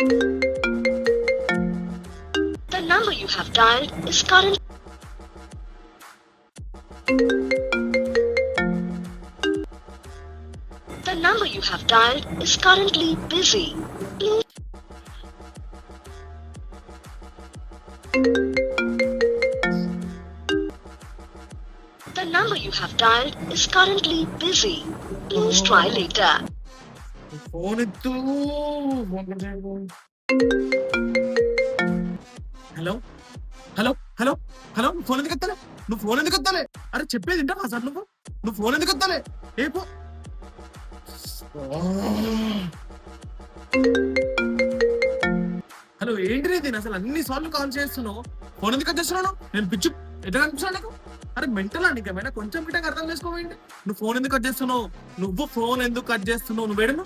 The number you have dialed is currently. The number you have dialed is currently busy. Please. The number you have dialed is currently busy. Please try later. Phone ఎత్తు. Hello hello hello hello phone ఎందుకు ఎత్తాలే? నువ్వు phone ఎందుకు ఎత్తాలే? అరే చెప్పేది వింటావా sir నువ్వు phone ఎందుకు ఎత్తాలే? ఏ పో. హలో ఏంటి నేను అసలు అన్ని సార్లు కాల్ చేస్తున్నావు, ఫోన్ ఎందుకు చేస్తున్నాను? నేను పిచ్చి ఎట్లా కనిపిస్తున్నాను నీకు? అరే మెంటల్ నీకు ఏమైనా కొంచెం గిట్టగా అర్థం చేసుకోవేంటి? నువ్వు ఫోన్ ఎందుకు కట్ చేస్తున్నావు? నువ్వు ఫోన్ ఎందుకు కట్ చేస్తున్నావు? నువ్వు వేడను